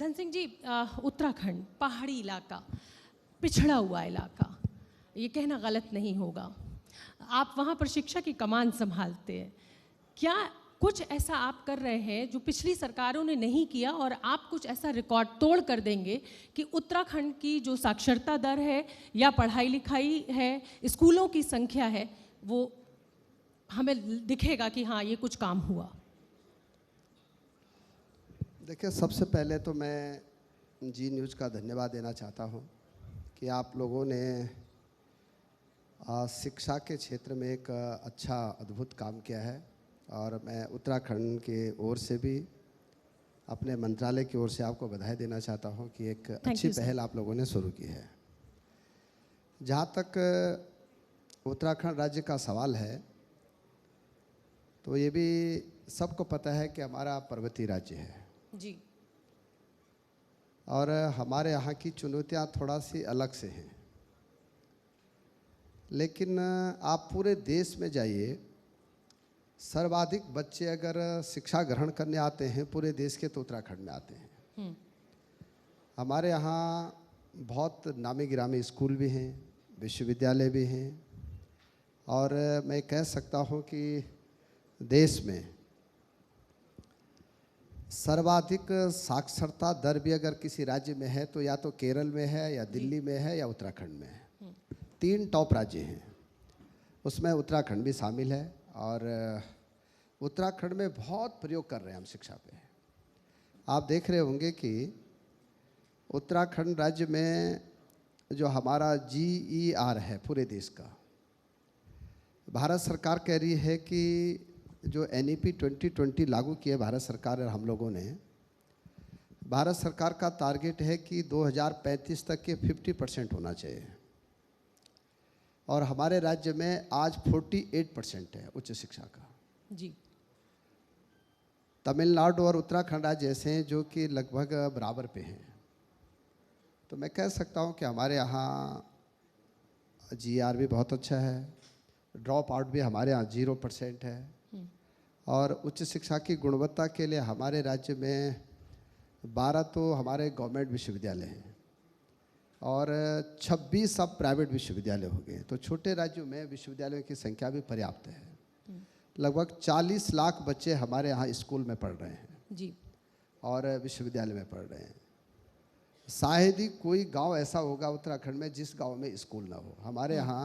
धन सिंह जी, उत्तराखंड पहाड़ी इलाका, पिछड़ा हुआ इलाका, ये कहना गलत नहीं होगा। आप वहाँ पर शिक्षा की कमान संभालते हैं। क्या कुछ ऐसा आप कर रहे हैं जो पिछली सरकारों ने नहीं किया और आप कुछ ऐसा रिकॉर्ड तोड़ कर देंगे कि उत्तराखंड की जो साक्षरता दर है या पढ़ाई लिखाई है, स्कूलों की संख्या है, वो हमें दिखेगा कि हाँ ये कुछ काम हुआ? देखिए, सबसे पहले तो मैं जी न्यूज़ का धन्यवाद देना चाहता हूँ कि आप लोगों ने शिक्षा के क्षेत्र में एक अच्छा अद्भुत काम किया है। और मैं उत्तराखंड के ओर से भी, अपने मंत्रालय की ओर से आपको बधाई देना चाहता हूँ कि एक अच्छी पहल आप लोगों ने शुरू की है। जहाँ तक उत्तराखंड राज्य का सवाल है, तो ये भी सबको पता है कि हमारा पर्वतीय राज्य है जी, और हमारे यहाँ की चुनौतियाँ थोड़ा सी अलग से हैं। लेकिन आप पूरे देश में जाइए, सर्वाधिक बच्चे अगर शिक्षा ग्रहण करने आते हैं पूरे देश के, तो उत्तराखंड में आते हैं। हमारे यहाँ बहुत नामी गिरामी स्कूल भी हैं, विश्वविद्यालय भी हैं, और मैं कह सकता हूँ कि देश में सर्वाधिक साक्षरता दर भी अगर किसी राज्य में है तो या तो केरल में है, या दिल्ली में है, या उत्तराखंड में है। 3 टॉप राज्य हैं, उसमें उत्तराखंड भी शामिल है। और उत्तराखंड में बहुत प्रयोग कर रहे हैं हम शिक्षा पे। आप देख रहे होंगे कि उत्तराखंड राज्य में जो हमारा GER है पूरे देश का, भारत सरकार कह रही है कि जो NEP 2020 लागू किया भारत सरकार और हम लोगों ने, भारत सरकार का टारगेट है कि 2035 तक के 50% होना चाहिए, और हमारे राज्य में आज 48% है उच्च शिक्षा का। जी, तमिलनाडु और उत्तराखंड राज्य ऐसे हैं जो कि लगभग बराबर पे हैं। तो मैं कह सकता हूँ कि हमारे यहाँ GER भी बहुत अच्छा है, ड्रॉप आउट भी हमारे यहाँ 0% है, और उच्च शिक्षा की गुणवत्ता के लिए हमारे राज्य में 12 तो हमारे गवर्नमेंट विश्वविद्यालय हैं और 26 अब प्राइवेट विश्वविद्यालय हो गए। तो छोटे राज्यों में विश्वविद्यालयों की संख्या भी पर्याप्त है। लगभग 40 लाख बच्चे हमारे यहाँ स्कूल में पढ़ रहे हैं जी, और विश्वविद्यालय में पढ़ रहे हैं। शायद ही कोई गांव ऐसा होगा उत्तराखंड में जिस गांव में स्कूल ना हो। हमारे यहाँ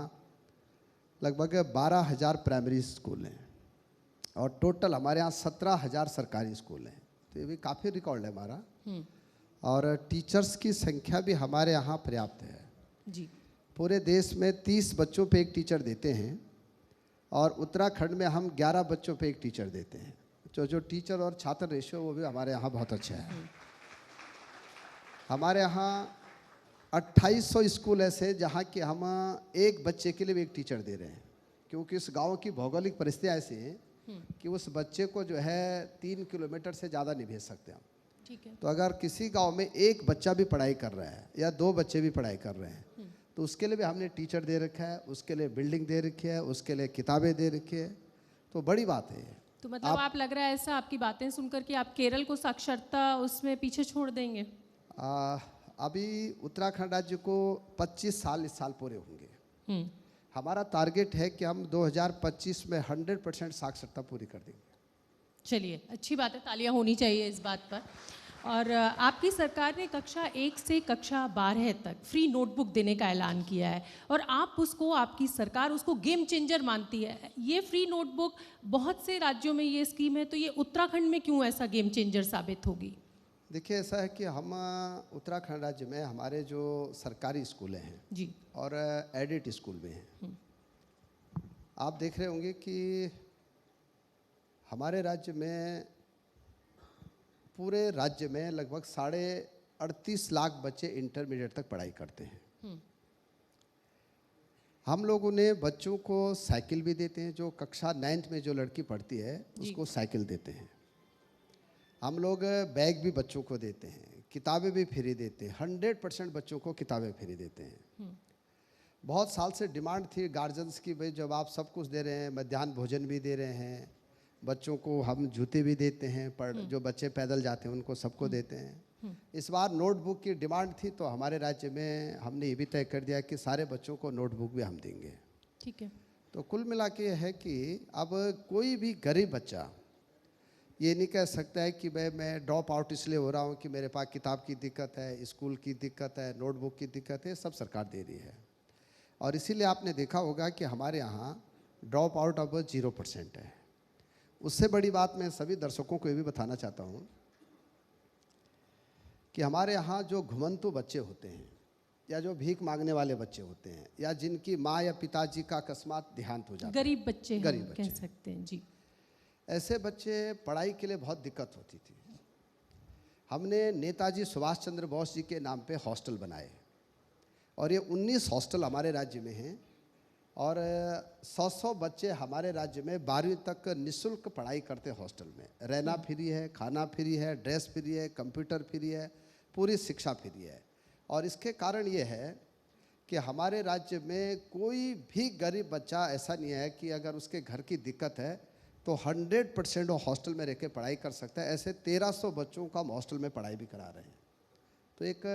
लगभग 12,000 प्राइमरी स्कूल हैं और टोटल हमारे यहाँ 17,000 सरकारी स्कूल हैं। तो ये भी काफ़ी रिकॉर्ड है हमारा। और टीचर्स की संख्या भी हमारे यहाँ पर्याप्त है जी। पूरे देश में 30 बच्चों पे एक टीचर देते हैं, और उत्तराखंड में हम 11 बच्चों पे एक टीचर देते हैं। जो टीचर और छात्र रेशियो वो भी हमारे यहाँ बहुत अच्छा है। हमारे यहाँ 2800 स्कूल ऐसे जहाँ कि हम एक बच्चे के लिए भी एक टीचर दे रहे हैं, क्योंकि इस गांव की भौगोलिक परिस्थितियाँ ऐसी हैं कि उस बच्चे को जो है 3 किलोमीटर से ज़्यादा नहीं भेज सकते हम। ठीक है। तो अगर किसी गांव में एक बच्चा भी पढ़ाई कर रहा है या 2 बच्चे भी पढ़ाई कर रहे हैं, तो उसके लिए भी हमने टीचर दे रखा है, उसके लिए बिल्डिंग दे रखी है, उसके लिए किताबें दे रखी है। तो बड़ी बात है। तो मतलब आप लग रहा है ऐसा, आपकी बातें सुनकर कि आप केरल को साक्षरता उसमें पीछे छोड़ देंगे? अभी उत्तराखंड राज्य को 25 साल इस साल पूरे होंगे। हमारा टारगेट है कि हम 2025 में 100% साक्षरता पूरी कर देंगे। चलिए, अच्छी बात है, तालियां होनी चाहिए इस बात पर। और आपकी सरकार ने कक्षा 1 से कक्षा 12 तक फ्री नोटबुक देने का ऐलान किया है, और आप उसको, आपकी सरकार उसको गेम चेंजर मानती है। ये फ्री नोटबुक, बहुत से राज्यों में ये स्कीम है, तो ये उत्तराखंड में क्यों ऐसा गेम चेंजर साबित होगी? देखिए, ऐसा है कि हम उत्तराखंड राज्य में हमारे जो सरकारी स्कूलें हैं जी, और एडिट स्कूल भी हैं। आप देख रहे होंगे कि हमारे राज्य में, पूरे राज्य में लगभग 38.5 लाख बच्चे इंटरमीडिएट तक पढ़ाई करते हैं। हम लोगों ने बच्चों को साइकिल भी देते हैं। जो कक्षा 9th में जो लड़की पढ़ती है उसको साइकिल देते हैं। हम लोग बैग भी बच्चों को देते हैं, किताबें भी फ्री देते हैं। 100% बच्चों को किताबें फ्री देते हैं। बहुत साल से डिमांड थी गार्जियंस की, भाई जब आप सब कुछ दे रहे हैं, मध्याह्न भोजन भी दे रहे हैं, बच्चों को हम जूते भी देते हैं, जो बच्चे पैदल जाते हैं उनको सबको देते हैं, इस बार नोटबुक की डिमांड थी, तो हमारे राज्य में हमने ये भी तय कर दिया कि सारे बच्चों को नोटबुक भी हम देंगे। ठीक है। तो कुल मिला के है कि अब कोई भी गरीब बच्चा ये नहीं कह सकता है कि मैं ड्रॉप आउट इसलिए हो रहा हूँ कि मेरे पास किताब की दिक्कत है, स्कूल की दिक्कत है, नोटबुक की दिक्कत है, सब सरकार दे रही है। और इसीलिए आपने देखा होगा कि हमारे यहाँ ड्रॉप आउट अब 0% है। उससे बड़ी बात मैं सभी दर्शकों को ये भी बताना चाहता हूँ कि हमारे यहाँ जो घुमंतु बच्चे होते हैं या जो भीख मांगने वाले बच्चे होते हैं या जिनकी माँ या पिताजी का अकस्मात देहांत हो जाता है, गरीब बच्चे गरीब हम बच्चे कह सकते हैं जी। ऐसे बच्चे पढ़ाई के लिए बहुत दिक्कत होती थी। हमने नेताजी सुभाष चंद्र बोस जी के नाम पे हॉस्टल बनाए और ये 19 हॉस्टल हमारे राज्य में हैं और 100 बच्चे हमारे राज्य में 12वीं तक निःशुल्क पढ़ाई करते हॉस्टल में। रहना फ्री है, खाना फ्री है, ड्रेस फ्री है, कंप्यूटर फ्री है, पूरी शिक्षा फ्री है। और इसके कारण ये है कि हमारे राज्य में कोई भी गरीब बच्चा ऐसा नहीं है कि अगर उसके घर की दिक्कत है तो 100% वो हॉस्टल में रह के पढ़ाई कर सकता है। ऐसे 1300 बच्चों का हम हॉस्टल में पढ़ाई भी करा रहे हैं। तो एक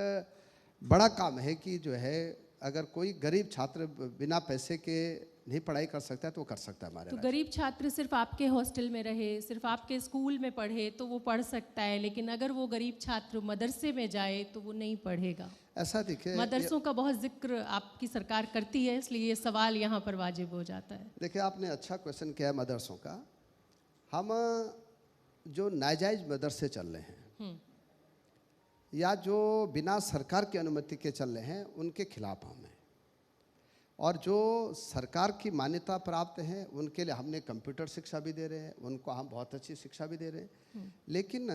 बड़ा काम है कि जो है अगर कोई गरीब छात्र बिना पैसे के नहीं पढ़ाई कर सकता है तो वो कर सकता है हमारे तो राज्य। गरीब छात्र सिर्फ आपके हॉस्टल में रहे, सिर्फ आपके स्कूल में पढ़े तो वो पढ़ सकता है, लेकिन अगर वो गरीब छात्र मदरसे में जाए तो वो नहीं पढ़ेगा। ऐसा देखिए, मदरसों का बहुत जिक्र आपकी सरकार करती है, इसलिए ये सवाल यहाँ पर वाजिब हो जाता है। देखिए आपने अच्छा क्वेश्चन किया है मदरसों का। हम जो नाजायज मदरसे चल रहे हैं या जो बिना सरकार की अनुमति के चल रहे हैं उनके खिलाफ हम हैं, और जो सरकार की मान्यता प्राप्त हैं उनके लिए हमने कंप्यूटर शिक्षा भी दे रहे हैं, उनको हम बहुत अच्छी शिक्षा भी दे रहे हैं। लेकिन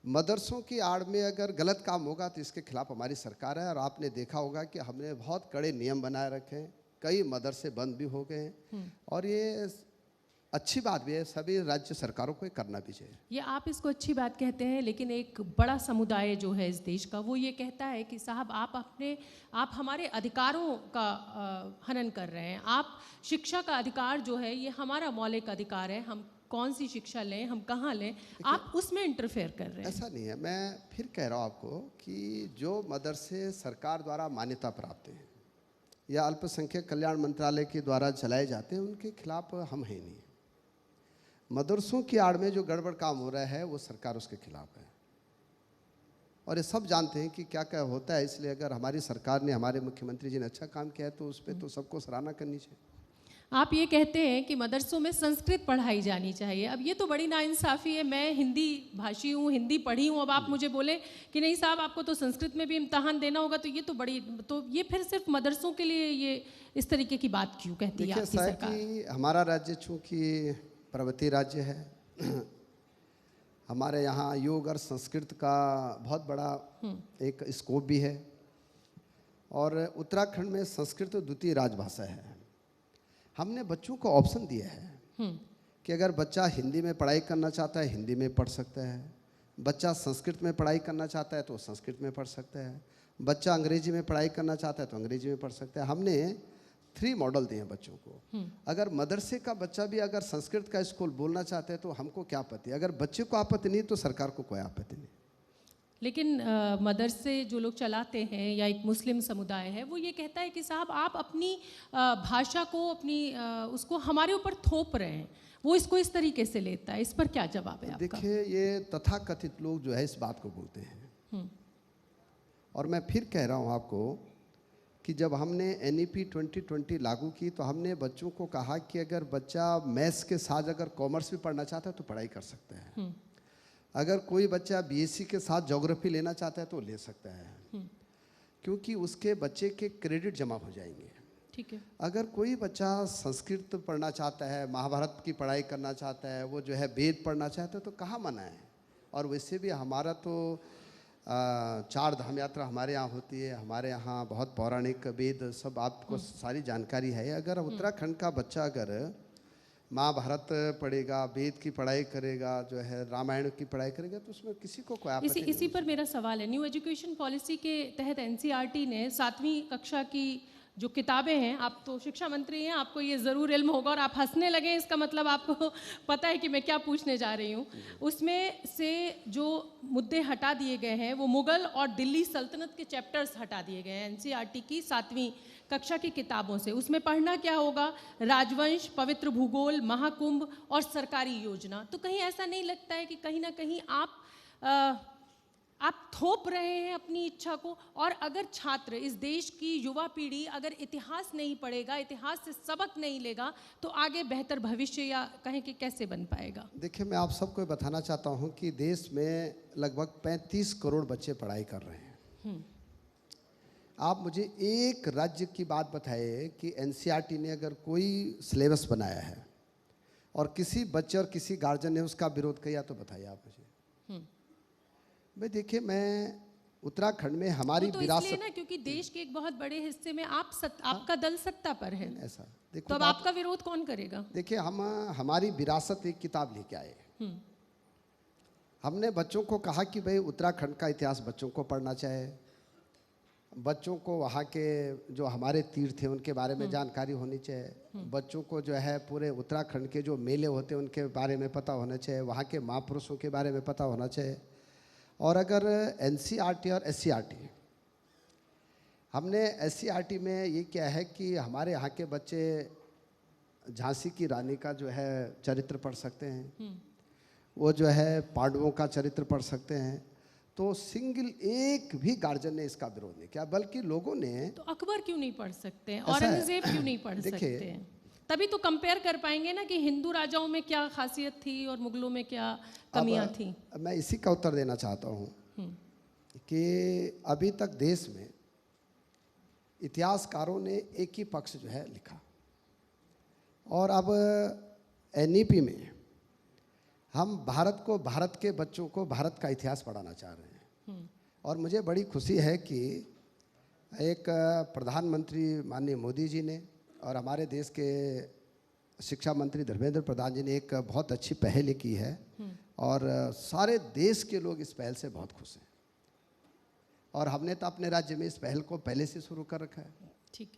मदरसों की आड़ में अगर गलत काम होगा तो इसके खिलाफ हमारी सरकार है। और आपने देखा होगा कि हमने बहुत कड़े नियम बनाए रखे हैं, कई मदरसे बंद भी हो गए हैं और ये अच्छी बात भी है, सभी राज्य सरकारों को ये करना भी चाहिए। ये आप इसको अच्छी बात कहते हैं, लेकिन एक बड़ा समुदाय जो है इस देश का वो ये कहता है कि साहब आप हमारे अधिकारों का हनन कर रहे हैं। आप शिक्षा का अधिकार जो है ये हमारा मौलिक अधिकार है, हम कौन सी शिक्षा लें, हम कहाँ लें, आप उसमें इंटरफेयर कर रहे हैं। ऐसा नहीं है, मैं फिर कह रहा हूँ आपको कि जो मदरसे सरकार द्वारा मान्यता प्राप्त हैं या अल्पसंख्यक कल्याण मंत्रालय के द्वारा चलाए जाते हैं उनके खिलाफ हम हैं नहीं। मदरसों की आड़ में जो गड़बड़ काम हो रहा है वो सरकार उसके खिलाफ है और ये सब जानते हैं कि क्या क्या होता है। इसलिए अगर हमारी सरकार ने, हमारे मुख्यमंत्री जी ने अच्छा काम किया है तो उस पर तो सबको सराहना करनी चाहिए। आप ये कहते हैं कि मदरसों में संस्कृत पढ़ाई जानी चाहिए। अब ये तो बड़ी नाइंसाफ़ी है, मैं हिंदी भाषी हूँ, हिंदी पढ़ी हूँ, अब आप मुझे बोले कि नहीं साहब आपको तो संस्कृत में भी इम्तहान देना होगा, तो ये फिर सिर्फ मदरसों के लिए ये इस तरीके की बात क्यों कहती है आपकी सरकार? कि हमारा राज्य चूँकि पर्वतीय राज्य है, हमारे यहाँ योग और संस्कृत का बहुत बड़ा एक स्कोप भी है और उत्तराखंड में संस्कृत द्वितीय राजभाषा है। हमने बच्चों को ऑप्शन दिया है कि अगर बच्चा हिंदी में पढ़ाई करना चाहता है हिंदी में पढ़ सकता है, बच्चा संस्कृत में पढ़ाई करना चाहता है तो संस्कृत में पढ़ सकता है, बच्चा अंग्रेजी में पढ़ाई करना चाहता है तो अंग्रेजी में पढ़ सकता है। हमने 3 मॉडल दिए हैं बच्चों को। अगर मदरसे का बच्चा भी अगर संस्कृत का स्कूल बोलना चाहते हैं तो हमको क्या आपत्ति, अगर बच्चे को आपत्ति नहीं तो सरकार को कोई आपत्ति नहीं। लेकिन मदरसे जो लोग चलाते हैं या एक मुस्लिम समुदाय है वो ये कहता है कि साहब आप अपनी भाषा को उसको हमारे ऊपर थोप रहे हैं, वो इसको इस तरीके से लेता है। इस पर क्या जवाब है आपका? देखिए ये तथाकथित लोग जो है इस बात को बोलते हैं और मैं फिर कह रहा हूँ आपको कि जब हमने NEP 2020 लागू की तो हमने बच्चों को कहा कि अगर बच्चा मैथ्स के साथ अगर कॉमर्स भी पढ़ना चाहता है तो पढ़ाई कर सकता है। अगर कोई बच्चा BSc के साथ ज्योग्राफी लेना चाहता है तो ले सकता है, क्योंकि उसके बच्चे के क्रेडिट जमा हो जाएंगे। ठीक है। अगर कोई बच्चा संस्कृत पढ़ना चाहता है, महाभारत की पढ़ाई करना चाहता है, वो जो है वेद पढ़ना चाहता है तो कहाँ मना है। और वैसे भी हमारा तो 4 धाम यात्रा हमारे यहाँ होती है, हमारे यहाँ बहुत पौराणिक वेद सब आपको सारी जानकारी है। अगर उत्तराखंड का बच्चा अगर महाभारत पढ़ेगा, वेद की पढ़ाई करेगा, जो है रामायण की पढ़ाई करेगा तो उसमें किसी को कोई आपत्ति नहीं। इसी पर मेरा सवाल है, न्यू एजुकेशन पॉलिसी के तहत NCERT ने 7वीं कक्षा की जो किताबें हैं, आप तो शिक्षा मंत्री हैं, आपको ये ज़रूर इल्म होगा और आप हंसने लगे, इसका मतलब आपको पता है कि मैं क्या पूछने जा रही हूँ। उसमें से जो मुद्दे हटा दिए गए हैं वो मुग़ल और दिल्ली सल्तनत के चैप्टर्स हटा दिए गए हैं एनसीईआरटी की 7वीं कक्षा की किताबों से। उसमें पढ़ना क्या होगा? राजवंश, पवित्र भूगोल, महाकुंभ और सरकारी योजना। तो कहीं ऐसा नहीं लगता है कि कहीं ना कहीं आप थोप रहे हैं अपनी इच्छा को? और अगर छात्र, इस देश की युवा पीढ़ी अगर इतिहास नहीं पढ़ेगा, इतिहास से सबक नहीं लेगा, तो आगे बेहतर भविष्य या कहें कि कैसे बन पाएगा? देखिए, मैं आप सबको बताना चाहता हूं कि देश में लगभग 35 करोड़ बच्चे पढ़ाई कर रहे हैं। आप मुझे एक राज्य की बात बताइए कि एनसीईआरटी ने अगर कोई सिलेबस बनाया है और किसी बच्चे और किसी गार्जियन ने उसका विरोध किया तो बताइए आप मुझे। भाई देखिए, मैं उत्तराखंड में हमारी तो विरासत, इसलिए ना, क्योंकि देश के एक बहुत बड़े हिस्से में आपका दल सत्ता पर है, ऐसा देखो तो अब बात, आपका विरोध कौन करेगा? देखिए हमारी विरासत एक किताब लेके आए। हमने बच्चों को कहा कि भाई उत्तराखंड का इतिहास बच्चों को पढ़ना चाहिए, बच्चों को वहाँ के जो हमारे तीर्थ हैं उनके बारे में जानकारी होनी चाहिए, बच्चों को जो है पूरे उत्तराखंड के जो मेले होते हैं उनके बारे में पता होना चाहिए, वहाँ के महापुरुषों के बारे में पता होना चाहिए। और अगर एनसीईआरटी और एससीईआरटी, हमने एससीईआरटी में ये क्या है कि हमारे यहाँ के बच्चे झांसी की रानी का जो है चरित्र पढ़ सकते हैं, वो जो है पांडवों का चरित्र पढ़ सकते हैं। तो सिंगल एक भी गार्जियन ने इसका विरोध नहीं किया, बल्कि लोगों ने, तो अकबर क्यों नहीं पढ़ सकते हैं? ऐसा है। औरंगजेब क्यों नहीं पढ़ देखिए, सकते हैं? तभी तो कंपेयर कर पाएंगे ना कि हिंदू राजाओं में क्या खासियत थी और मुगलों में क्या कमियां थी। मैं इसी का उत्तर देना चाहता हूँ कि अभी तक देश में इतिहासकारों ने एक ही पक्ष जो है लिखा, और अब एनईपी में हम भारत के बच्चों को भारत का इतिहास पढ़ाना चाह रहे हैं। और मुझे बड़ी खुशी है कि एक प्रधानमंत्री माननीय मोदी जी ने और हमारे देश के शिक्षा मंत्री धर्मेंद्र प्रधान जी ने एक बहुत अच्छी पहल की है, और सारे देश के लोग इस पहल से बहुत खुश हैं। और हमने तो अपने राज्य में इस पहल को पहले से शुरू कर रखा है। ठीक है,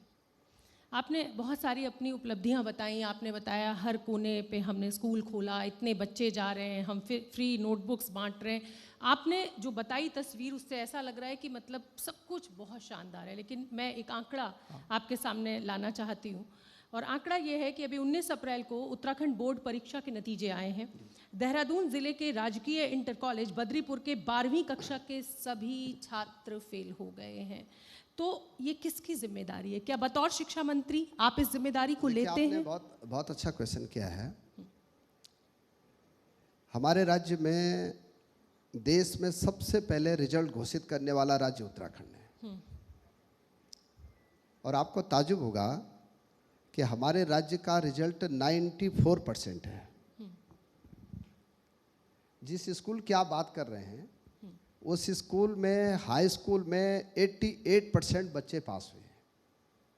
आपने बहुत सारी अपनी उपलब्धियां बताई। आपने बताया हर कोने पे हमने स्कूल खोला, इतने बच्चे जा रहे हैं, हम फिर फ्री नोटबुक्स बांट रहे हैं। आपने जो बताई तस्वीर, उससे ऐसा लग रहा है कि मतलब सब कुछ बहुत शानदार है। लेकिन मैं एक आंकड़ा आपके सामने लाना चाहती हूँ, और आंकड़ा ये है कि अभी 19 अप्रैल को उत्तराखंड बोर्ड परीक्षा के नतीजे आए हैं। देहरादून ज़िले के राजकीय इंटर कॉलेज बद्रीपुर के 12वीं कक्षा के सभी छात्र फेल हो गए हैं। तो ये किसकी जिम्मेदारी है? क्या बतौर शिक्षा मंत्री आप इस जिम्मेदारी को लेते हैं? बहुत अच्छा क्वेश्चन किया है। हमारे राज्य में देश में सबसे पहले रिजल्ट घोषित करने वाला राज्य उत्तराखंड है। और आपको ताज्जुब होगा कि हमारे राज्य का रिजल्ट 94% है। जिस स्कूल की आप बात कर रहे हैं, उस स्कूल में, हाई स्कूल में 88% बच्चे पास हुए।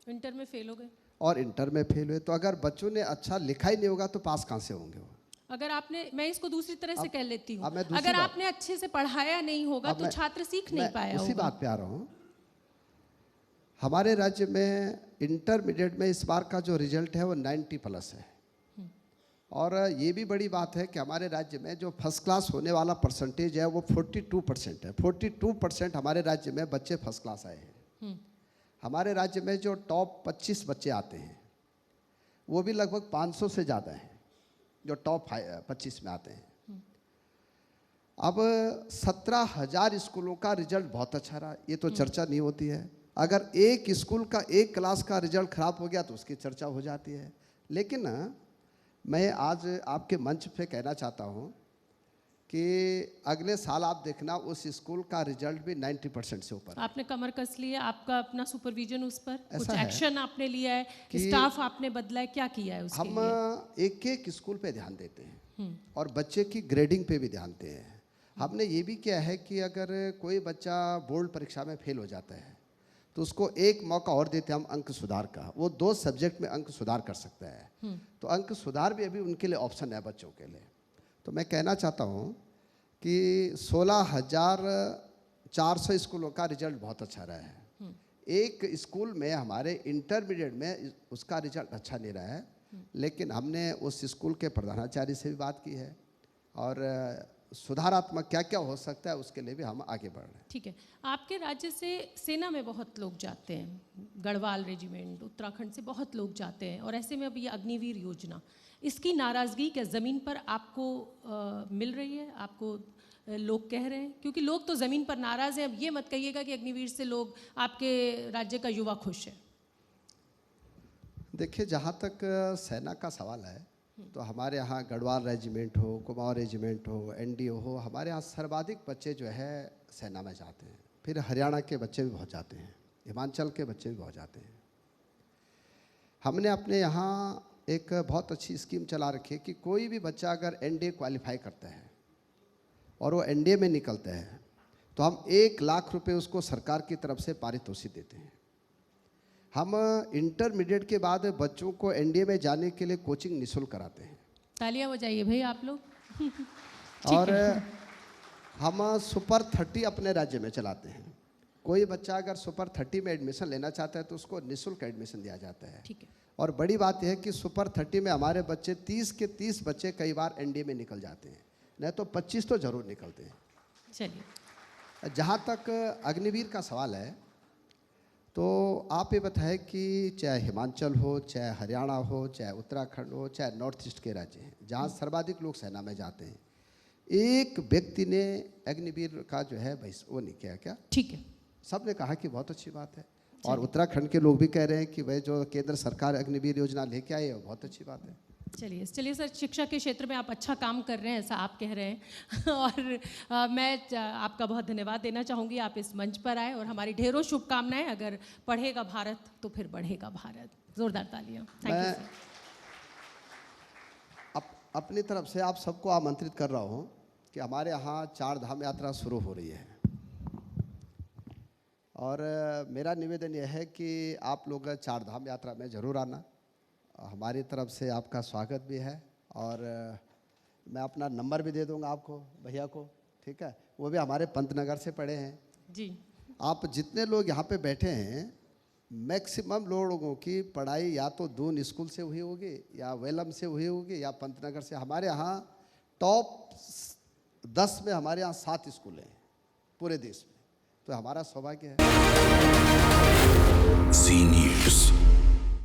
इंटर में फेल हो गए। और इंटर में फेल हुए, तो अगर बच्चों ने अच्छा लिखा ही नहीं होगा तो पास कहाँ से होंगे वो? अगर आपने, मैं इसको दूसरी तरह से कह लेती हूँ, अगर अगर आपने अच्छे से पढ़ाया नहीं होगा तो छात्र सीख नहीं पाया होगा। उसी बात पे आ रहा हूँ। हमारे राज्य में इंटरमीडिएट में इस बार का जो रिजल्ट है वो 90+ है। और ये भी बड़ी बात है कि हमारे राज्य में जो फर्स्ट क्लास होने वाला परसेंटेज है वो 42% है। 42% हमारे राज्य में बच्चे फर्स्ट क्लास आए हैं। हमारे राज्य में जो टॉप 25 बच्चे आते हैं वो भी लगभग 500 से ज़्यादा हैं जो टॉप 25 में आते हैं। अब 17,000 स्कूलों का रिजल्ट बहुत अच्छा रहा, ये तो चर्चा नहीं होती है। अगर एक स्कूल का एक क्लास का रिजल्ट खराब हो गया तो उसकी चर्चा हो जाती है। लेकिन मैं आज आपके मंच पे कहना चाहता हूँ कि अगले साल आप देखना उस स्कूल का रिजल्ट भी 90% से ऊपर। आपने कमर कस ली है, आपका अपना सुपरविजन उस पर, कुछ है एक्शन आपने लिया है, स्टाफ आपने बदला है, क्या किया है उसके हम लिए? एक एक स्कूल पे ध्यान देते हैं और बच्चे की ग्रेडिंग पे भी ध्यान देते हैं। हमने ये भी किया है कि अगर कोई बच्चा बोर्ड परीक्षा में फेल हो जाता है तो उसको एक मौका और देते हैं हम अंक सुधार का। वो 2 सब्जेक्ट में अंक सुधार कर सकता है। तो अंक सुधार भी अभी उनके लिए ऑप्शन है बच्चों के लिए। तो मैं कहना चाहता हूँ कि 16,400 स्कूलों का रिजल्ट बहुत अच्छा रहा है। एक स्कूल में हमारे इंटरमीडिएट में उसका रिजल्ट अच्छा नहीं रहा है, लेकिन हमने उस स्कूल के प्रधानाचार्य से भी बात की है और सुधारात्मक क्या क्या हो सकता है उसके लिए भी हम आगे बढ़ रहे हैं। ठीक है, आपके राज्य से सेना में बहुत लोग जाते हैं, गढ़वाल रेजिमेंट, उत्तराखंड से बहुत लोग जाते हैं, और ऐसे में अब ये अग्निवीर योजना, इसकी नाराज़गी क्या ज़मीन पर आपको मिल रही है? आपको लोग कह रहे हैं, क्योंकि लोग तो ज़मीन पर नाराज़ हैं। अब ये मत कहिएगा कि अग्निवीर से लोग, आपके राज्य का युवा खुश है। देखिए, जहाँ तक सेना का सवाल है तो हमारे यहाँ गढ़वाल रेजिमेंट हो, कुमाऊं रेजिमेंट हो, एनडीओ हो, हमारे यहाँ सर्वाधिक बच्चे जो है सेना में जाते हैं। फिर हरियाणा के बच्चे भी बहुत जाते हैं, हिमाचल के बच्चे भी बहुत जाते हैं। हमने अपने यहाँ एक बहुत अच्छी स्कीम चला रखी है कि कोई भी बच्चा अगर एनडीए क्वालिफाई करता है और वो एनडीए में निकलता है तो हम 1 लाख रुपए उसको सरकार की तरफ से पारितोषिक देते हैं। हम इंटरमीडिएट के बाद बच्चों को एनडीए में जाने के लिए कोचिंग निःशुल्क कराते हैं। तालियां बजाइए भाई आप लोग। और हम सुपर 30 अपने राज्य में चलाते हैं। कोई बच्चा अगर सुपर 30 में एडमिशन लेना चाहता है तो उसको निःशुल्क एडमिशन दिया जाता है। ठीक है। और बड़ी बात यह है कि सुपर 30 में हमारे बच्चे 30 के 30 बच्चे कई बार एनडीए में निकल जाते हैं, नहीं तो 25 तो जरूर निकलते हैं। चलिए, जहाँ तक अग्निवीर का सवाल है तो आप ये बताएं कि चाहे हिमाचल हो, चाहे हरियाणा हो, चाहे उत्तराखंड हो, चाहे नॉर्थ ईस्ट के राज्य हैं जहाँ सर्वाधिक लोग सेना में जाते हैं, एक व्यक्ति ने अग्निवीर का जो है वो नहीं किया क्या? ठीक है, सब ने कहा कि बहुत अच्छी बात है, और उत्तराखंड के लोग भी कह रहे हैं कि भाई जो केंद्र सरकार अग्निवीर योजना लेके आई है वो बहुत अच्छी बात है। चलिए सर, शिक्षा के क्षेत्र में आप अच्छा काम कर रहे हैं, ऐसा आप कह रहे हैं और मैं आपका बहुत धन्यवाद देना चाहूँगी। आप इस मंच पर आए और हमारी ढेरों शुभकामनाएं। अगर पढ़ेगा भारत तो फिर बढ़ेगा भारत। जोरदार तालियां। Thank you sir. अपनी तरफ से आप सबको आमंत्रित कर रहा हूँ कि हमारे यहाँ 4 धाम यात्रा शुरू हो रही है, और मेरा निवेदन यह है कि आप लोग 4 धाम यात्रा में ज़रूर आना। हमारी तरफ से आपका स्वागत भी है, और मैं अपना नंबर भी दे दूंगा आपको, भैया को, ठीक है? वो भी हमारे पंतनगर से पढ़े हैं जी। आप जितने लोग यहाँ पे बैठे हैं, मैक्सिमम लोगों की पढ़ाई या तो दून स्कूल से हुई होगी, या वेलम से हुई होगी, या पंतनगर से। हमारे यहाँ टॉप 10 में हमारे यहाँ 7 स्कूल हैं पूरे देश में, तो हमारा सौभाग्य है। जी न्यूज़।